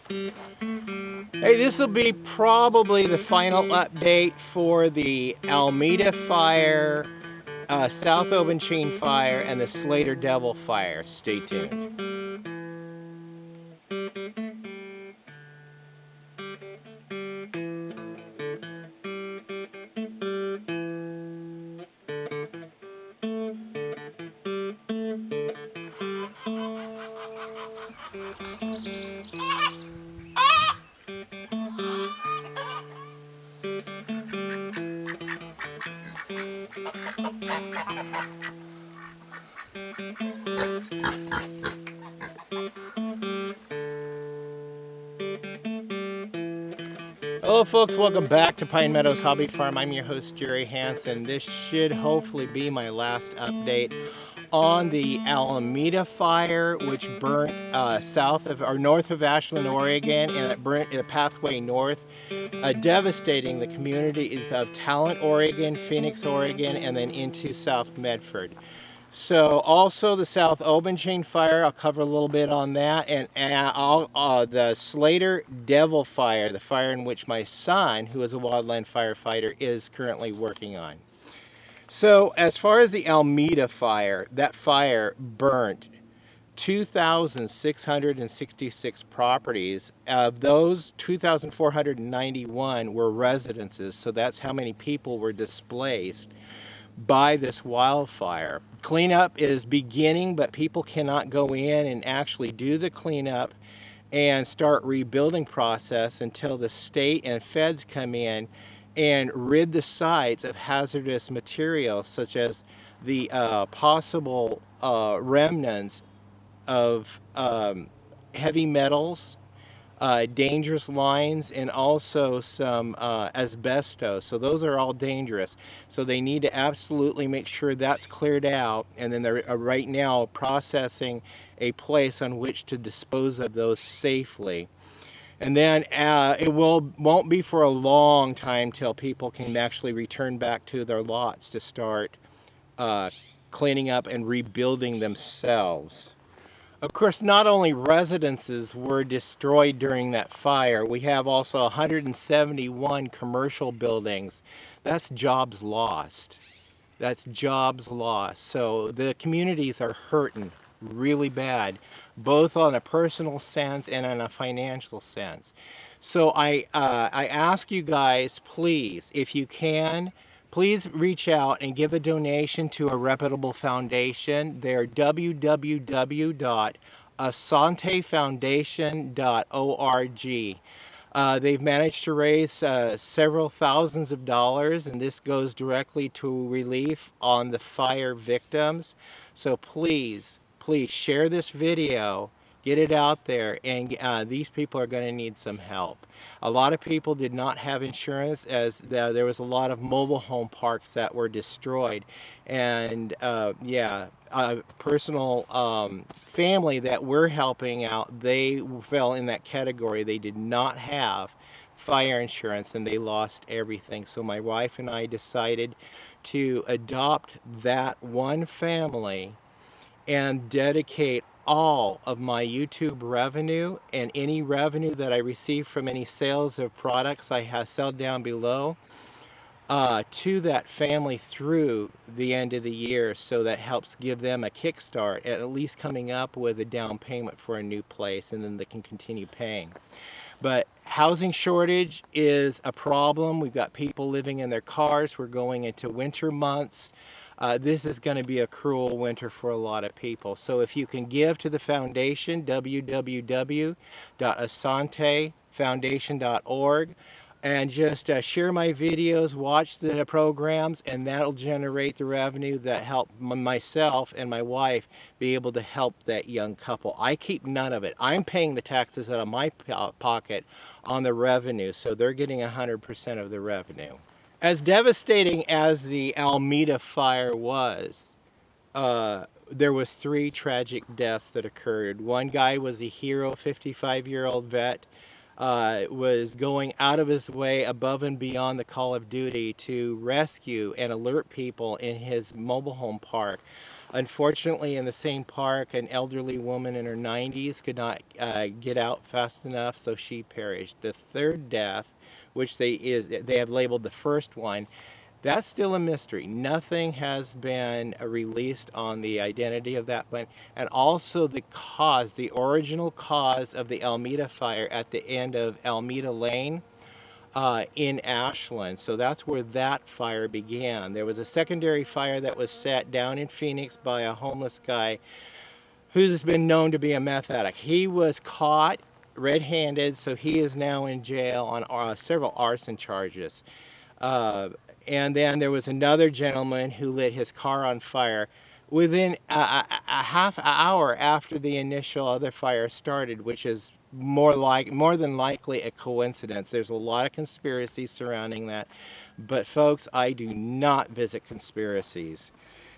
Hey, this will be probably the final update for the Alameda fire, South Open Chain fire, and the Slater Devil fire. Stay tuned. Hello folks, welcome back to Pine Meadows Hobby Farm. I'm your host Jerry Hansen. This should hopefully be my last update on the Alameda fire, which burnt south of or north of Ashland, Oregon, and it burnt the pathway north, devastating the communities of Talent, Oregon, Phoenix, Oregon, and then into South Medford. So also the South Open Chain fire, I'll cover a little bit on that, and the Slater Devil fire, the fire in which my son, who is a wildland firefighter, is currently working on. So as far as the Alameda fire, that fire burnt 2,666 properties. Of those, 2,491 were residences, so that's how many people were displaced by this wildfire. Cleanup is beginning, but people cannot go in and actually do the cleanup and start rebuilding process until the state and feds come in and rid the sites of hazardous materials such as the possible remnants of heavy metals, dangerous lines, and also some asbestos. So those are all dangerous. So they need to absolutely make sure that's cleared out. And then they're right now processing a place on which to dispose of those safely. And then it won't be for a long time till people can actually return back to their lots to start cleaning up and rebuilding themselves. Of course, not only residences were destroyed during that fire, we have also 171 commercial buildings. That's jobs lost. That's jobs lost. So the communities are hurting really bad, both on a personal sense and in a financial sense. So I ask you guys, please, if you can, please reach out and give a donation to a reputable foundation. They're www.asantefoundation.org. They've managed to raise several thousands of dollars, and this goes directly to relief on the fire victims. So please, please share this video, get it out there, and these people are going to need some help. A lot of people did not have insurance, as there was a lot of mobile home parks that were destroyed, and personal family that we're helping out, they fell in that category. They did not have fire insurance and they lost everything. So my wife and I decided to adopt that one family and dedicate all of my YouTube revenue and any revenue that I receive from any sales of products I have sell down below to that family through the end of the year. So that helps give them a kickstart at least coming up with a down payment for a new place, and then they can continue paying. But housing shortage is a problem. We've got people living in their cars. We're going into winter months. This is going to be a cruel winter for a lot of people. So if you can give to the foundation, www.asantefoundation.org, and just share my videos, watch the programs, and that'll generate the revenue that help myself and my wife be able to help that young couple. I keep none of it. I'm paying the taxes out of my pocket on the revenue, so they're getting 100% of the revenue. As devastating as the Alameda fire was, there was 3 tragic deaths that occurred. One guy was a hero, 55-year-old vet, was going out of his way above and beyond the call of duty to rescue and alert people in his mobile home park Unfortunately, in the same park, an elderly woman in her 90s could not get out fast enough, so she perished. The third death, which they have labeled the first one, that's still a mystery. Nothing has been released on the identity of that plant, and also the cause, the original cause of the Almeda fire at the end of Almeda Lane in Ashland. So that's where that fire began. There was a secondary fire that was set down in Phoenix by a homeless guy who's been known to be a meth addict. He was caught red-handed, so he is now in jail on several arson charges. Uh, and then there was another gentleman who lit his car on fire within a half hour after the initial other fire started, which is more than likely a coincidence. There's a lot of conspiracies surrounding that, but folks, I do not visit conspiracies.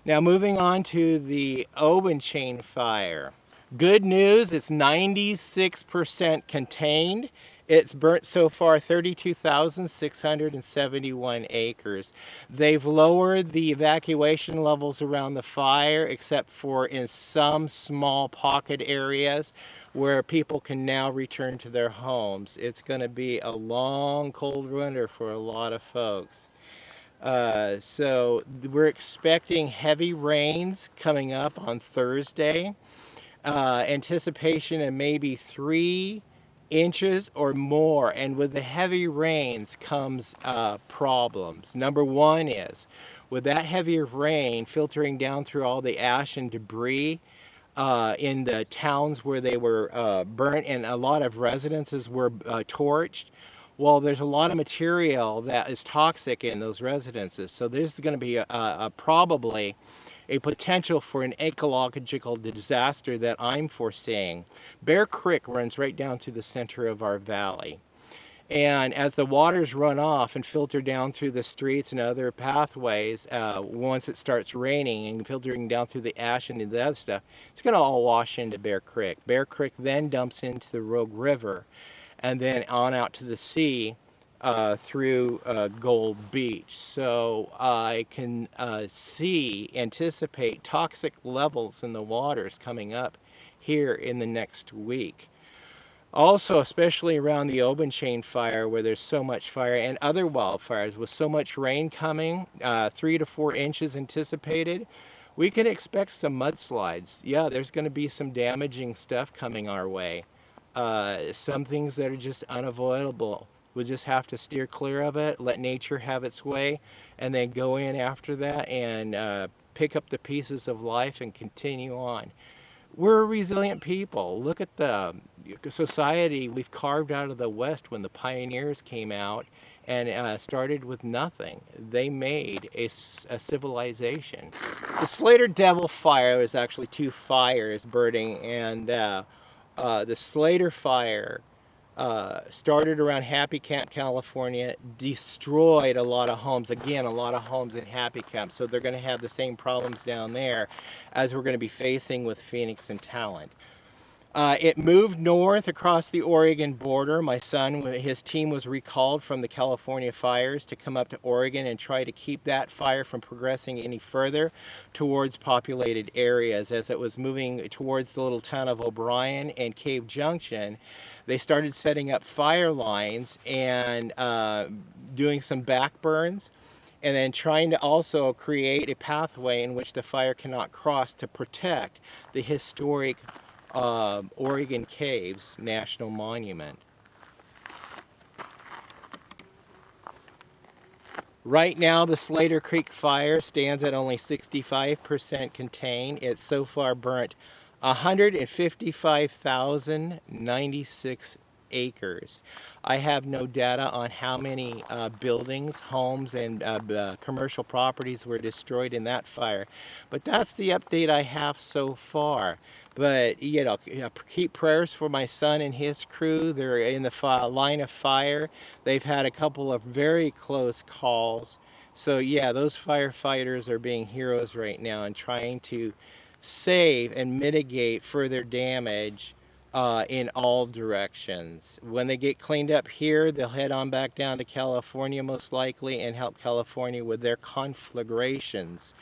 Now moving on to the Oban chain fire. Good news, it's 96% contained. It's burnt so far 32,671 acres. They've lowered the evacuation levels around the fire, except for in some small pocket areas where people can now return to their homes. It's going to be a long, cold winter for a lot of folks. So we're expecting heavy rains coming up on Thursday. Anticipation of maybe 3 inches or more, and with the heavy rains comes problems. Number one is, with that heavier rain filtering down through all the ash and debris in the towns where they were burnt, and a lot of residences were torched, well, there's a lot of material that is toxic in those residences. So there's going to be probably a potential for an ecological disaster that I'm foreseeing. Bear Creek runs right down through the center of our valley. And as the waters run off and filter down through the streets and other pathways, once it starts raining and filtering down through the ash and the other stuff, it's going to all wash into Bear Creek. Bear Creek then dumps into the Rogue River and then on out to the sea through Gold Beach. So I can anticipate toxic levels in the waters coming up here in the next week. Also, especially around the Oban chain fire where there's so much fire, and other wildfires with so much rain coming, 3 to 4 inches anticipated, we can expect some mudslides. Yeah, there's going to be some damaging stuff coming our way. Some things that are just unavoidable. We'll just have to steer clear of it, let nature have its way, and then go in after that and pick up the pieces of life and continue on. We're a resilient people. Look at the society we've carved out of the West when the pioneers came out and started with nothing. They made a civilization. The Slater Devil fire is actually 2 fires burning, and the Slater fire started around Happy Camp, California, destroyed a lot of homes. Again, a lot of homes in Happy Camp. So they're going to have the same problems down there as we're going to be facing with Phoenix and Talent. It moved north across the Oregon border. My son, his team was recalled from the California fires to come up to Oregon and try to keep that fire from progressing any further towards populated areas. As it was moving towards the little town of O'Brien and Cave Junction, they started setting up fire lines and doing some backburns, and then trying to also create a pathway in which the fire cannot cross to protect the historic Oregon Caves National Monument. Right now, the Slater Creek fire stands at only 65% contained. It's so far burnt 155,096 acres. I have no data on how many buildings, homes, and commercial properties were destroyed in that fire, but that's the update I have so far. But, you know, keep prayers for my son and his crew. They're in the line of fire. They've had a couple of very close calls. So, yeah, those firefighters are being heroes right now and trying to save and mitigate further damage in all directions. When they get cleaned up here, they'll head on back down to California most likely and help California with their conflagrations.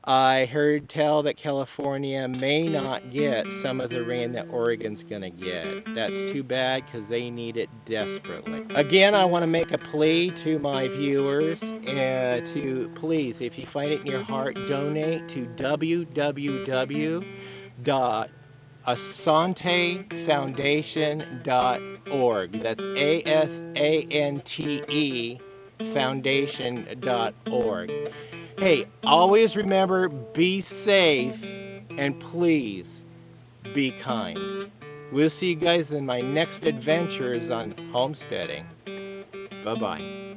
I heard tell that California may not get some of the rain that Oregon's gonna get. That's too bad because they need it desperately. Again, I want to make a plea to my viewers to please, if you find it in your heart, donate to www.asantefoundation.org. That's ASANTE foundation.org. Hey, always remember, be safe, and please be kind. We'll see you guys in my next adventures on homesteading. Bye-bye.